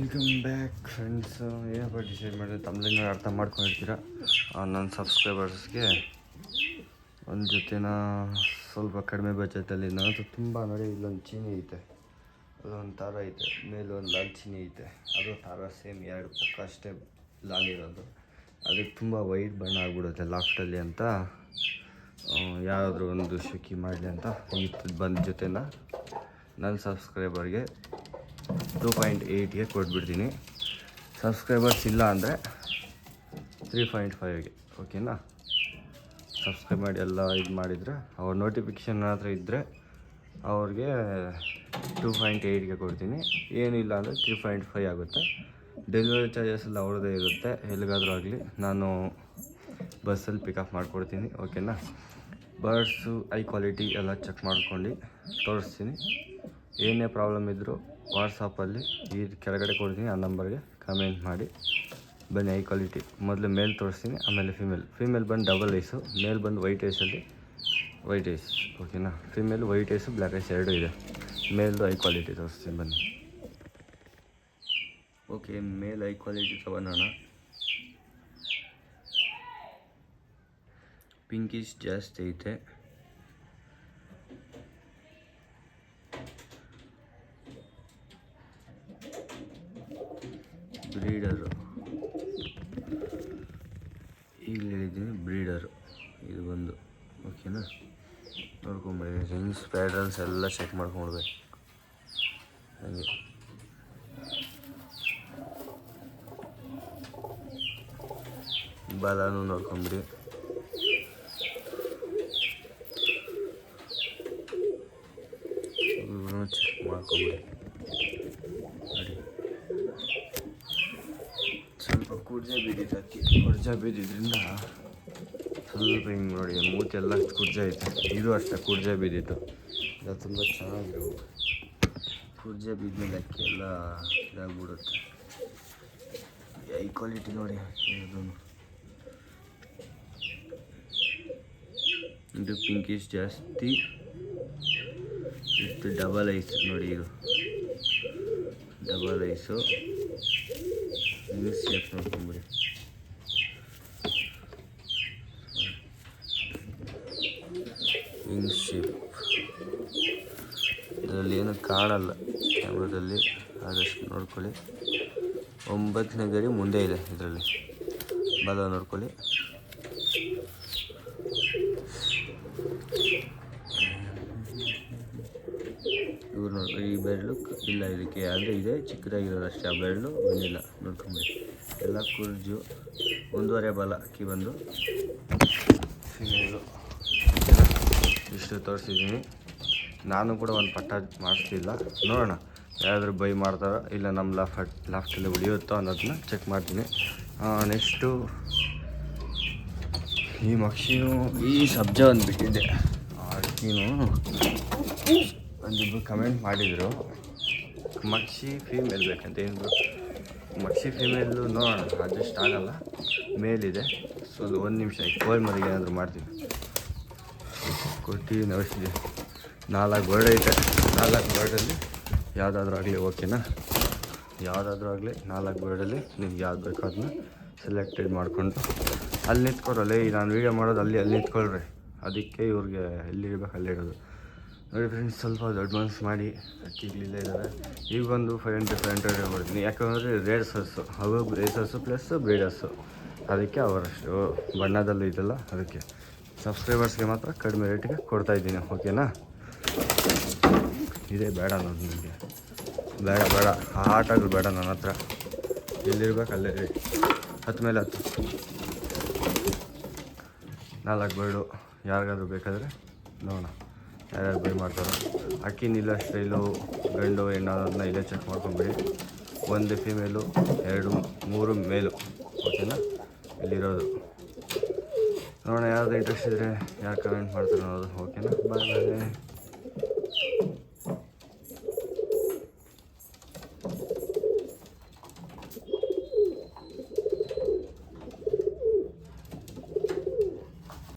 Welcome back friends. ಏನಪ್ಪ decide ಮಾಡಿದ್ರೆ ತಮ್ಮಲ್ಲಿ ಅರ್ಥ ಮಾಡ್ಕೊಂಡಿರ್ತೀರ. ನನ್ನ ಸಬ್ಸ್ಕ್ರೈಬರ್ಸ್ಗೆ ಒಂದು ಜೊತೆನ ಸ್ವಲ್ಪ ಕಡಿಮೆ ಬಜೆಟಲ್ಲಿ ನಾನು ತುಂಬ ನೋಡಿ ಇಲ್ಲೊಂದು ಚೀನಿ ಐತೆ, ಅದೊಂದು ಥರ ಐತೆ, ಮೇಲೆ ಒಂದು ಲಾಲ್ ಚೀನಿ ಐತೆ, ಅದು ಥರ ಸೇಮ್ ಎರಡು ಪಕ್ಕ ಅಷ್ಟೇ ಲಾಲ್ ಇರೋದು. ಅದಕ್ಕೆ ತುಂಬ ವೈಟ್ ಬಣ್ಣ ಆಗಿಬಿಡುತ್ತೆ ಲಾಫ್ಟಲ್ಲಿ ಅಂತ ಯಾವುದಾದ್ರೂ ಒಂದು ಶುಕಿ ಮಾಡಲಿ ಅಂತ ಈ ಬಂದ ಜೊತೆನ ನನ್ನ ಸಬ್ಸ್ಕ್ರೈಬರ್ಗೆ 2.8ಗೆ ಕೊಟ್ಬಿಡ್ತೀನಿ. ಸಬ್ಸ್ಕ್ರೈಬರ್ಸ್ ಇಲ್ಲ ಅಂದರೆ 3.5ಗೆ. ಓಕೆನಾ? ಸಬ್ಸ್ಕ್ರೈಬ್ ಮಾಡಿ ಎಲ್ಲ ಇದು ಮಾಡಿದರೆ ಅವ್ರ ನೋಟಿಫಿಕೇಷನ್ ಹತ್ರ ಇದ್ದರೆ ಅವ್ರಿಗೆ 2.8ಗೆ ಕೊಡ್ತೀನಿ. ಏನಿಲ್ಲ ಅಂದರೆ 3.5 ಆಗುತ್ತೆ. ಡೆಲಿವರಿ ಚಾರ್ಜಸ್ ಎಲ್ಲ ಅವ್ರದ್ದೇ ಇರುತ್ತೆ. ಎಲ್ಲಿಗಾದರೂ ಆಗಲಿ ನಾನು ಬಸ್ಸಲ್ಲಿ ಪಿಕಪ್ ಮಾಡಿಕೊಡ್ತೀನಿ. ಓಕೆನಾ? ಬರ್ಡ್ಸು ಐ ಕ್ವಾಲಿಟಿ ಎಲ್ಲ ಚೆಕ್ ಮಾಡ್ಕೊಂಡು ತೋರಿಸ್ತೀನಿ. ಏನೇ ಪ್ರಾಬ್ಲಮ್ ಇದ್ದರೂ ವಾಟ್ಸಪ್ಪಲ್ಲಿ ಈ ಕೆಳಗಡೆ ಕೊಡ್ತೀನಿ, ಆ ನಂಬರ್ಗೆ ಕಮೆಂಟ್ ಮಾಡಿ ಬನ್ನಿ. ಐ ಕ್ವಾಲಿಟಿ ಮೊದಲು ಮೇಲ್ ತೋರಿಸ್ತೀನಿ, ಆಮೇಲೆ ಫೀಮೇಲ್ ಬಂದು ಡಬಲ್ ಐಸು, ಮೇಲ್ ಬಂದು ವೈಟ್ ಐಸಲ್ಲಿ ವೈಟ್ ಐಸ್. ಓಕೆನಾ? Female white ice black ice ಎರಡೂ ಇದೆ. ಮೇಲ್ದು ಐ ಕ್ವಾಲಿಟಿ ತೋರಿಸ್ತೀನಿ ಬನ್ನಿ. ಓಕೆ, ಮೇಲ್ ಐ ಕ್ವಾಲಿಟಿ ತಗೊಳ್ಳೋಣ. ಪಿಂಕಿಶ್ ಜಾಸ್ತಿ ಐತೆ, ಬ್ರೀಡರು ಈಗ ಹೇಳಿದ್ದೀನಿ, ಬ್ರೀಡರು ಇದು ಬಂದು. ಓಕೆನಾ? ನೋಡ್ಕೊಂಬಿಡಿ, ರಿಂಗ್ಸ್ ಪ್ಯಾಟರ್ನ್ಸ್ ಎಲ್ಲ ಚೆಕ್ ಮಾಡ್ಕೊಂಡ್ಬೇಕು. ಹಾಗೆ ಬಾಲನೂ ನೋಡ್ಕೊಂಬಿಡಿ. ಚೆಕ್ ಮಾಡ್ಕೊಂಬಿಡಿ. ನೋಡಿ, ಸ್ವಲ್ಪ ಕುರ್ಜೆ ಬಿದ್ದಿತ್ತು, ಅಕ್ಕಿ ಕುರ್ಜೆ ಬಿದ್ದಿದ್ದರಿಂದ ಸ್ವಲ್ಪ ಹಿಂಗೆ ನೋಡಿ ಮೂತಿ ಎಲ್ಲ ಕುರ್ಜೆ ಐತೆ. ಇದು ಅಷ್ಟೇ ಕುರ್ಜೆ ಬಿದ್ದಿತ್ತು, ಇಲ್ಲ ತುಂಬ ಚೆನ್ನಾಗಿರು. ಕುರ್ಜೆ ಬಿದ್ಮೇಲೆ ಅಕ್ಕಿ ಎಲ್ಲ ಇದಾಗ್ಬಿಡುತ್ತೆ. ಐ ಕ್ವಾಲಿಟಿ ನೋಡಿ, ಇದು ಪಿಂಕಿಶ್ ಜಾಸ್ತಿ, ಇದು ಡಬಲ್ ಐಸ್ ನೋಡಿ, ಇದು ಡಬಲ್ ಐಸು. ಶೇಪ್ ನೋಡ್ಕೊಂಬಿಡಿ. ವಿಂಗ್ ಶೇಪ್ ಇದರಲ್ಲಿ ಏನು ಕಾಣಲ್ಲ ಕ್ಯಾಮ್ರಾದಲ್ಲಿ, ಆದಷ್ಟು ನೋಡ್ಕೊಳ್ಳಿ. 9ನೇ ಗರಿ ಮುಂದೆ ಇದೆ ಇದರಲ್ಲಿ, ಬಲ ನೋಡ್ಕೊಳ್ಳಿ. ಇವ್ರು ನೋಡಿ, ಈ ಬೆರಳು ಇಲ್ಲ ಇದಕ್ಕೆ, ಅಂದರೆ ಇದೆ ಚಿಕ್ಕದಾಗಿರೋದು ಅಷ್ಟೇ. ಆ ಬೆರಳು ಬಂದಿಲ್ಲ, ನೋಡ್ಕೊಂಬಿಡಿ. ಎಲ್ಲ ಕುರ್ಜು 1.5 ಬಲ ಅಕ್ಕಿ ಬಂದು ಫಿಮೇಲು. ಇಷ್ಟು ತೋರಿಸಿದ್ದೀನಿ. ನಾನು ಕೂಡ ಒಂದು ಪಟ್ಟ ಮಾಡಿಸ್ತಿಲ್ಲ, ನೋಡೋಣ ಯಾರಾದರೂ ಬೈ ಮಾಡ್ತಾರೋ ಇಲ್ಲ ನಮ್ಮ ಲಾಫ್ಟಲ್ಲಿ ಉಳಿಯುತ್ತೋ ಅನ್ನೋದನ್ನ ಚೆಕ್ ಮಾಡ್ತೀನಿ. ನೆಕ್ಸ್ಟು ಈ ಮಕ್ಷಿನೂ ಈ ಸಬ್ಜಾ ಒಂದು ಬಿಟ್ಟಿದ್ದೆ. ಅಕ್ಕಿನೂ ಒಂದಿಬ್ಬರು ಕಮೆಂಟ್ ಮಾಡಿದರು ಮಕ್ಷಿ ಫೀಮೇಲ್ ಬೇಕಂತ. ಏನು ಮಕ್ಷಿ ಫೀಮೇಲು ನೋಡೋಣ, ಅಡ್ಜಸ್ಟ್ ಆಗೋಲ್ಲ. ಮೇಲಿದೆ, ಸೊ 1 ನಿಮಿಷ ಕೋಲ್ ಮರಿಗೆ ಏನಾದರೂ ಮಾಡ್ತೀನಿ. ಕೊಟ್ಟು ನಡೆಸಿದೆ. 4 ಬರ್ಡ್ ಐತೆ. 4 ಬರ್ಡಲ್ಲಿ ಯಾವುದಾದ್ರೂ ಆಗಲಿ. ಓಕೆನಾ? ಯಾವುದಾದ್ರೂ ಆಗಲಿ 4 ಬರ್ಡಲ್ಲಿ ನಿಮ್ಗೆ ಯಾವ್ದು ಬೇಕೋ ಅದನ್ನ ಸೆಲೆಕ್ಟೆಡ್ ಮಾಡಿಕೊಂಡು ಅಲ್ಲಿ ನಿಂತ್ಕೊರಲ್ಲ. ನಾನು ವೀಡಿಯೋ ಮಾಡೋದು ಅಲ್ಲಿ ನಿಂತ್ಕೊಳ್ರಿ. ಅದಕ್ಕೆ ಇವ್ರಿಗೆ ಎಲ್ಲಿರ್ಬೇಕು ಅಲ್ಲಿರೋದು. ನೋಡಿ ಫ್ರೆಂಡ್ಸ್, ಸ್ವಲ್ಪ ದೊಡ್ಡ ಮನಸ್ಸು ಮಾಡಿ ಅಕ್ಕಿಗಳಿಲ್ಲೇ ಇದ್ದಾರೆ. ಈಗ ಒಂದು 500 ಮಾಡ್ತೀನಿ. ಯಾಕಂದರೆ ರೇಸರ್ಸು ಅವು ರೇಸರ್ಸು ಪ್ಲಸ್ ಬ್ರೀಡರ್ಸು, ಅದಕ್ಕೆ ಅವರಷ್ಟು ಬಣ್ಣದಲ್ಲೂ ಇದೆಲ್ಲ. ಅದಕ್ಕೆ ಸಬ್ಸ್ಕ್ರೈಬರ್ಸ್ಗೆ ಮಾತ್ರ ಕಡಿಮೆ ರೇಟಿಗೆ ಕೊಡ್ತಾಯಿದ್ದೀನಿ. ಓಕೆನಾ? ಇದೇ ಬೇಡ ನೋಡಿ ನಿಮಗೆ, ಬೇಡ ಆ ಆಟಗಳು ಬೇಡ ನನ್ನ ಹತ್ರ. ಎಲ್ಲಿರ್ಬೇಕು ಅಲ್ಲೇ ರೀ. 10 ಮೇಲೆ 10 4 ಬರ್ಡು ಯಾರಿಗಾದ್ರೂ ಬೇಕಾದರೆ ನೋಡೋಣ ಯಾರ್ಯಾರು ಬೈ ಮಾಡ್ತಾರೋ. ಅಕ್ಕಿ ನಿಲ್ಲ ಸ್ಟೈಲು ಗಂಡು ಹೆಣ್ಣು ಅನ್ನೋದನ್ನ ಇಲ್ಲೇ ಚೆಕ್ ಮಾಡ್ಕೊಂಬಿಡಿ. 1 ಫೀಮೇಲು 2 3 ಮೇಲು. ಓಕೆನಾ? ಇಲ್ಲಿರೋದು ನೋಡೋಣ. ಯಾವ್ದು ಇಂಟ್ರೆಸ್ಟ್ ಇದ್ದರೆ ಯಾರು ಕಮೆಂಟ್ ಮಾಡ್ತಾರೆ ಅನ್ನೋದು. ಓಕೆನಾ? ಬಾಯ್ ಬಾಯ್.